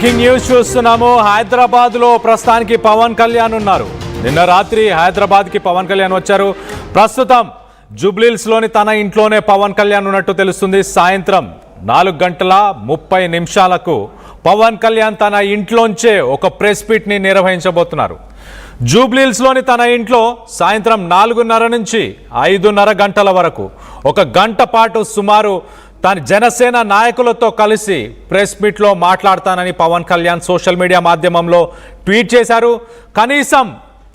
Breaking news చూస్తున్నాము. హైదరాబాద్ లో ప్రస్తుతానికి పవన్ కళ్యాణ్ ఉన్నారు. నిన్న రాత్రి హైదరాబాద్ కి పవన్ కళ్యాణ్ వచ్చారు. ప్రస్తుతం జూబ్లీహిల్స్ లోని తన ఇంట్లోనే పవన్ కళ్యాణ్ ఉన్నట్టు తెలుస్తుంది. సాయంత్రం 4:30 పవన్ కళ్యాణ్ తన ఇంట్లోంచే ఒక ప్రెస్ మీట్ ని నిర్వహించబోతున్నారు. జూబ్లీహిల్స్ లోని తన ఇంట్లో సాయంత్రం 4:30 నుంచి 5:30 గంటల వరకు ఒక గంట పాటు సుమారు తన జనసేన నాయకులతో కలిసి ప్రెస్ మీట్లో మాట్లాడతానని పవన్ కళ్యాణ్ సోషల్ మీడియా మాధ్యమంలో ట్వీట్ చేశారు. కనీసం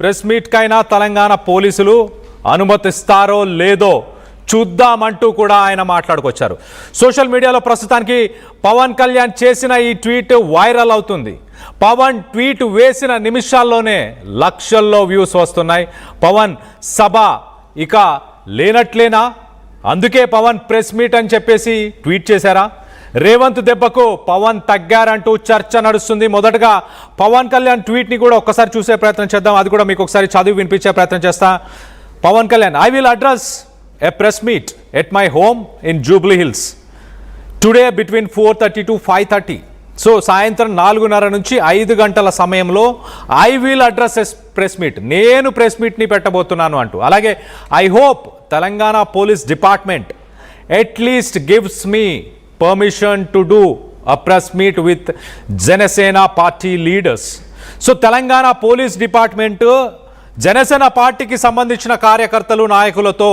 ప్రెస్ మీట్కైనా తెలంగాణ పోలీసులు అనుమతిస్తారో లేదో చూద్దామంటూ కూడా ఆయన మాట్లాడుకొచ్చారు. సోషల్ మీడియాలో ప్రస్తుతానికి పవన్ కళ్యాణ్ చేసిన ఈ ట్వీట్ వైరల్ అవుతుంది. పవన్ ట్వీట్ వేసిన నిమిషాల్లోనే లక్షల్లో వ్యూస్ వస్తున్నాయి. పవన్ సభ ఇక లేనట్లేనా, అందుకే పవన్ ప్రెస్ మీట్ అని చెప్పేసి ట్వీట్ చేశారా? రేవంత్ దెబ్బకు పవన్ తగ్గారంటూ చర్చ నడుస్తుంది. మొదటగా పవన్ కళ్యాణ్ ట్వీట్ని కూడా ఒక్కసారి చూసే ప్రయత్నం చేద్దాం. అది కూడా మీకు ఒకసారి చదివి వినిపించే ప్రయత్నం చేస్తా. Pawan Kalyan, I will address a press meet at my home in Jubilee Hills today between 4:30 to 5:30. So సాయంత్రం 4:30 నుంచి 5 గంటల సమయంలో I will address a press meet, నేను ప్రెస్ మీట్ని పెట్టబోతున్నాను అంటూ. అలాగే I hope Telangana police department at least gives me permission to do a press meet with Janasena party leaders. So Telangana police department Janasena పార్టీకి సంబంధించిన కార్యకర్తలు నాయకులతో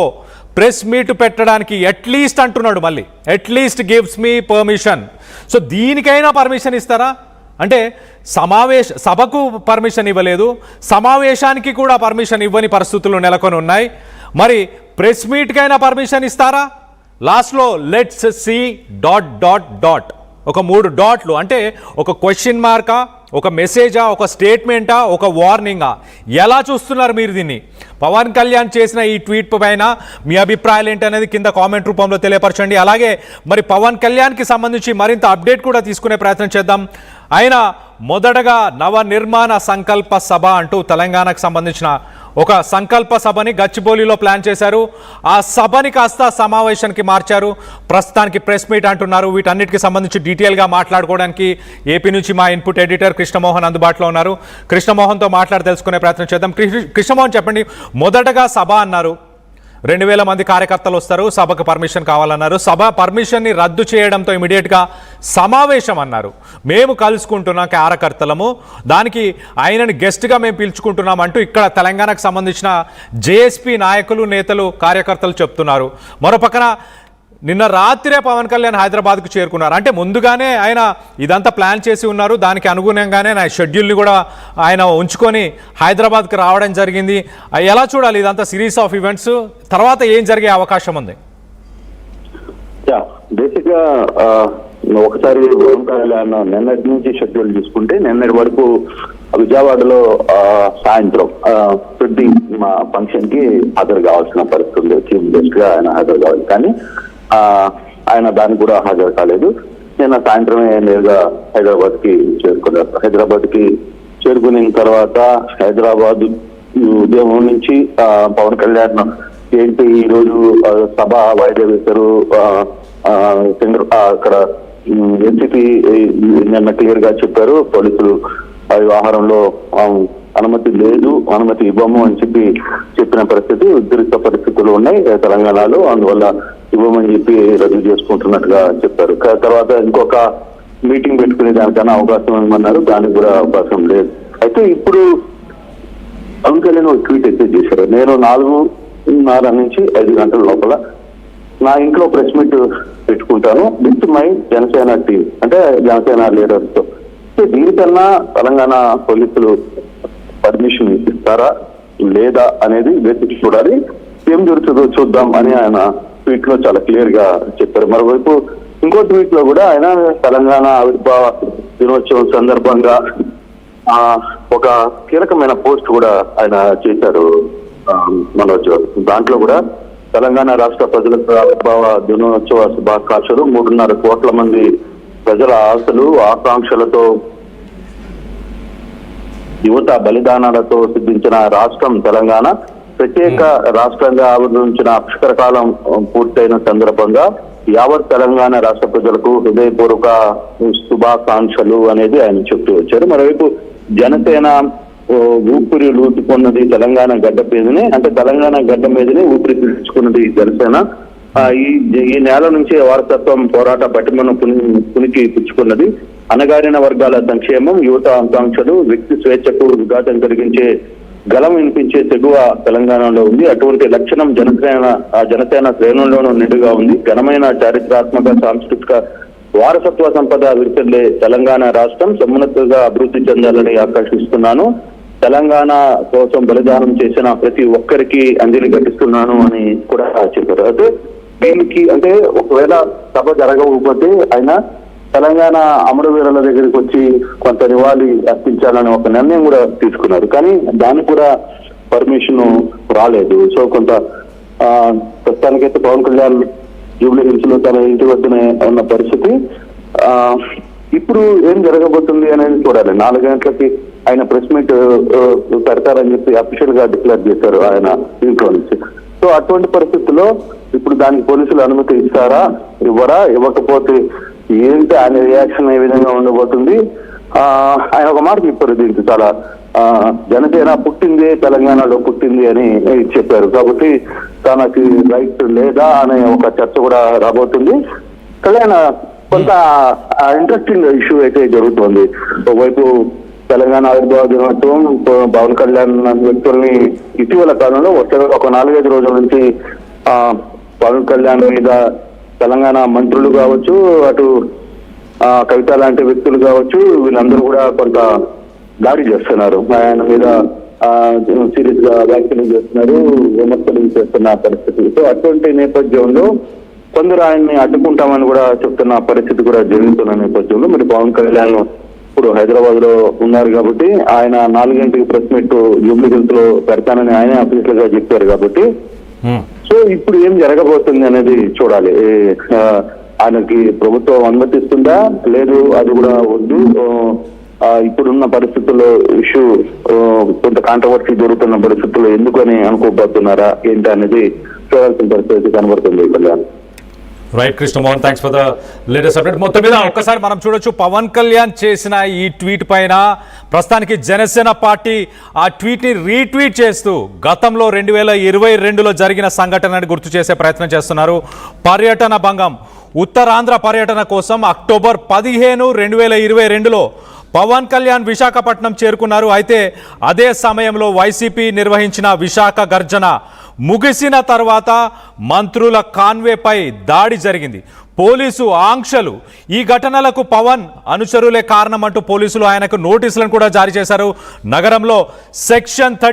ప్రెస్ మీట్ పెట్టడానికి అట్లీస్ట్ అంటున్నాడు. మళ్ళీ at least gives me permission. So దీనికైనా పర్మిషన్ ఇస్తారా? అంటే సభకు పర్మిషన్ ఇవ్వలేదు, సమావేశానికి కూడా పర్మిషన్ ఇవ్వని పరిస్థితులు నెలకొని ఉన్నాయి. మరి ప్రెస్ మీట్కైనా పర్మిషన్ ఇస్తారా? లాస్ట్లో లెట్స్ సీ ... ఒక 3 డాట్లు, అంటే ఒక క్వశ్చన్ మార్కా, ఒక మెసేజా, ఒక స్టేట్మెంటా, ఒక వార్నింగా? ఎలా చూస్తున్నారు మీరు దీన్ని? పవన్ కళ్యాణ్ చేసిన ఈ ట్వీట్ పైన మీ అభిప్రాయాలు ఏంటనేది కింద కామెంట్ రూపంలో తెలియపరచండి. అలాగే మరి పవన్ కళ్యాణ్కి సంబంధించి మరింత అప్డేట్ కూడా తీసుకునే ప్రయత్నం చేద్దాం. ఆయన మొదటగా నవ నిర్మాణ సంకల్ప సభ అంటూ తెలంగాణకు సంబంధించిన ఒక సంకల్ప సభని గచ్చిబౌలిలో ప్లాన్ చేశారు. ఆ సభని కాస్త సమావేశానికి మార్చారు. ప్రస్తుతానికి ప్రెస్ మీట్ అంటున్నారు. వీటన్నిటికి సంబంధించి డీటెయిల్గా మాట్లాడుకోవడానికి ఏపీ నుంచి మా ఇన్పుట్ ఎడిటర్ కృష్ణమోహన్ అందుబాటులో ఉన్నారు. కృష్ణమోహన్తో మాట్లాడి తెలుసుకునే ప్రయత్నం చేద్దాం. కృష్ణమోహన్, చెప్పండి, మొదటగా సభ అన్నారు, 2000 మంది కార్యకర్తలు వస్తారు, సభకు పర్మిషన్ కావాలన్నారు. సభ పర్మిషన్ని రద్దు చేయడంతో ఇమీడియట్గా సమావేశం అన్నారు. మేము కలుసుకుంటున్నాం కార్యకర్తలము, దానికి ఆయనని గెస్ట్గా మేము పిలుచుకుంటున్నాం అంటూ ఇక్కడ తెలంగాణకు సంబంధించిన జేఎస్పీ నాయకులు, నేతలు, కార్యకర్తలు చెప్తున్నారు. మరోపక్కన నిన్న రాత్రే పవన్ కళ్యాణ్ హైదరాబాద్కు చేరుకున్నారు. అంటే ముందుగానే ఆయన ఇదంతా ప్లాన్ చేసి ఉన్నారు. దానికి అనుగుణంగానే నా షెడ్యూల్ని కూడా ఆయన ఉంచుకొని హైదరాబాద్కి రావడం జరిగింది. ఎలా చూడాలి ఇదంతా సిరీస్ ఆఫ్ ఈవెంట్స్? తర్వాత ఏం జరిగే అవకాశం ఉంది? బేసిక్గా ఒకసారి పవన్ కళ్యాణ్ నిన్నటి నుంచి షెడ్యూల్ చూసుకుంటే నిన్నటి వరకు విజయవాడలో సాయంత్రం మా ఫంక్షన్ కి హాజరు కావాల్సిన పరిస్థితి ఉంది. చీఫ్ గెస్ట్ గా ఆయన హాజరు కావాలి, కానీ ఆయన దానికి కూడా హాజరు కాలేదు. నిన్న సాయంత్రమే నేరుగా హైదరాబాద్ కి చేరుకున్నారు. హైదరాబాద్ కి చేరుకున్న తర్వాత హైదరాబాద్ ఉదయం నుంచి పవన్ కళ్యాణ్ ఏంటి ఈ రోజు సభ వాయిదా వేశారు, అక్కడ ఎన్సిపి నిన్న క్లియర్ గా చెప్పారు, పోలీసులు వ్యవహారంలో అనుమతి లేదు, అనుమతి ఇవ్వము అని చెప్పిన పరిస్థితి, ఉద్రిక్త పరిస్థితులు ఉన్నాయి తెలంగాణలో, అందువల్ల ఇవ్వమని చెప్పి రద్దు చేసుకుంటున్నట్టుగా చెప్పారు. తర్వాత ఇంకొక మీటింగ్ పెట్టుకునే దానికన్నా అవకాశం ఇవ్వమన్నారు, దానికి కూడా అవకాశం లేదు. అయితే ఇప్పుడు పవన్ కళ్యాణ్ ఒక ట్వీట్ అయితే చేశారు, నేను 4:30 నుంచి 5 గంటల లోపల నా ఇంట్లో ప్రెస్ మీట్ పెట్టుకుంటాను విత్ మై జనసేన టీం, అంటే జనసేన లీడర్స్ తో. దీనికన్నా తెలంగాణ పోలీసులు పర్మిషన్ ఇస్తారా లేదా అనేది వేచి చూడాలి, ఏం జరుగుతుందో చూద్దాం అని ఆయన ట్వీట్ లో చాలా క్లియర్ గా చెప్పారు. మరోవైపు ఇంకో ట్వీట్ లో కూడా ఆయన తెలంగాణ ఆవిర్భావ దినోత్సవం సందర్భంగా ఒక కీలకమైన పోస్ట్ కూడా ఆయన చేశారు మనోజ్. దాంట్లో కూడా తెలంగాణ రాష్ట్ర ప్రజలకు ఆవిర్భావ దినోత్సవ శుభాకాంక్షలు, 3.5 కోట్ల మంది ప్రజల ఆశలు ఆకాంక్షలతో యువత బలిదానాలతో సిద్ధించిన రాష్ట్రం తెలంగాణ, ప్రత్యేక రాష్ట్రంగా ఆవిర్భవించిన అక్షర కాలం పూర్తయిన సందర్భంగా యావత్ తెలంగాణ రాష్ట్ర ప్రజలకు హృదయపూర్వక శుభాకాంక్షలు అనేది ఆయన చెప్తూ వచ్చారు. మరోవైపు జనసేన ఊపిరి లూటుకున్నది తెలంగాణ గడ్డ మీదనే, అంటే తెలంగాణ గడ్డ మీదనే ఊపిరి పీల్చుకున్నది జనసేన. ఈ నేల నుంచి వారసత్వం పోరాట పటిమను పునికి పుచ్చుకున్నది. అణగారిన వర్గాల సంక్షేమం, యువత ఆకాంక్షలు, వ్యక్తి స్వేచ్ఛకు విఘాతం కలిగించే గలం వినిపించే తెగువ తెలంగాణలో ఉంది. అటువంటి లక్షణం జనసేన శ్రేణుల్లోనూ నిండుగా ఉంది. ఘనమైన చారిత్రాత్మక సాంస్కృతిక వారసత్వ సంపద విరిసెల్లే తెలంగాణ రాష్ట్రం సమున్నతంగా అభివృద్ధి చెందాలని ఆకాంక్షిస్తున్నాను. తెలంగాణ కోసం బలిదానం చేసిన ప్రతి ఒక్కరికి అంజలి ఘటిస్తున్నాను అని కూడా చెప్పారు. అయితే దీనికి అంటే ఒకవేళ సభ జరగకపోతే ఆయన తెలంగాణ అమరవీరుల దగ్గరికి వచ్చి కొంత నివాళి అర్పించాలని ఒక నిర్ణయం కూడా తీసుకున్నారు. కానీ దానికి కూడా పర్మిషన్ రాలేదు. సో కొంత ప్రస్తుతానికైతే పవన్ కళ్యాణ్ జూబ్లీ హిల్స్ లో తన ఇంటి వద్దనే ఉన్న పరిస్థితి. ఇప్పుడు ఏం జరగబోతుంది అనేది చూడాలి. 4 గంటలకి ఆయన ప్రెస్ మీట్ పెడతారని చెప్పి అఫీషియల్ గా డిక్లేర్ చేశారు ఆయన ఇంట్లో నుంచి. సో అటువంటి పరిస్థితుల్లో ఇప్పుడు దానికి పోలీసులు అనుమతి ఇస్తారా, ఇవ్వరా, ఇవ్వకపోతే ఏంటి ఆయన రియాక్షన్ ఏ విధంగా ఉండబోతుంది? ఆయన ఒక మాట చెప్పారు, దీనికి చాలా జనసేన పుట్టింది తెలంగాణలో పుట్టింది అని చెప్పారు. కాబట్టి తనకి రైట్ లేదా అనే ఒక చర్చ కూడా రాబోతుంది. కళ్యాణ కొంత ఇంట్రెస్టింగ్ ఇష్యూ అయితే జరుగుతోంది. ఒకవైపు తెలంగాణ ఆవిర్భావ దినోత్సవం, పవన్ కళ్యాణ్ వ్యక్తుల్ని ఇటీవల కాలంలో ఒక 4-5 రోజుల నుంచి పవన్ కళ్యాణ్ మీద తెలంగాణ మంత్రులు కావచ్చు, అటు కవిత లాంటి వ్యక్తులు కావచ్చు, వీళ్ళందరూ కూడా కొంత దాడి చేస్తున్నారు. ఆయన మీద సీరియస్ గా వ్యాఖ్యలు చేస్తున్నారు, విమర్శలు చేస్తున్న పరిస్థితి. సో అటువంటి నేపథ్యంలో కొందరు ఆయన్ని అడ్డుకుంటామని కూడా చెప్తున్న పరిస్థితి కూడా జరుగుతున్న నేపథ్యంలో మరి పవన్ కళ్యాణ్ ఇప్పుడు హైదరాబాద్ లో ఉన్నారు కాబట్టి ఆయన 4 గంటలకి ప్రెస్ మీట్ జూబ్లీ హిల్స్ లో పెడతానని ఆయనే అఫీషియల్ గా చెప్పారు కాబట్టి సో ఇప్పుడు ఏం జరగబోతుంది అనేది చూడాలి. ఆయనకి ప్రభుత్వం అనుమతిస్తుందా లేదు, అది కూడా వద్దు. ఇప్పుడున్న పరిస్థితుల్లో ఇష్యూ కొంత కాంట్రవర్సీ జరుగుతున్న పరిస్థితుల్లో ఎందుకని అనుకోబోతున్నారా ఏంటి అనేది చూడాల్సిన పరిస్థితి కనబడుతుంది. Kalyan right Krishnamohan, thanks for the latest update. మొత్తం మీద ఒక్కసారి మనం చూడొచ్చు, పవన్ కళ్యాణ్ చేసిన ఈ ట్వీట్ పైన ప్రస్తుతానికి జనసేన పార్టీ ఆ ట్వీట్ని రీట్వీట్ చేస్తూ గతంలో 2022లో జరిగిన సంఘటనని గుర్తు చేసే ప్రయత్నం చేస్తున్నారు. పర్యటన భంగం, ఉత్తరాంధ్ర పర్యటన కోసం అక్టోబర్ 15, 2022లో పవన్ కళ్యాణ్ విశాఖపట్నం చేరుకున్నారు. అయితే అదే సమయంలో వైసీపీ నిర్వహించిన విశాఖ గర్జన ముగిసిన తర్వాత మంత్రుల కాన్వేపై దాడి జరిగింది. పోలీసు ఆంక్షలు, ఈ ఘటనలకు పవన్ అనుచరులే కారణమంటూ పోలీసులు ఆయనకు నోటీసులను కూడా జారీ చేశారు. నగరంలో సెక్షన్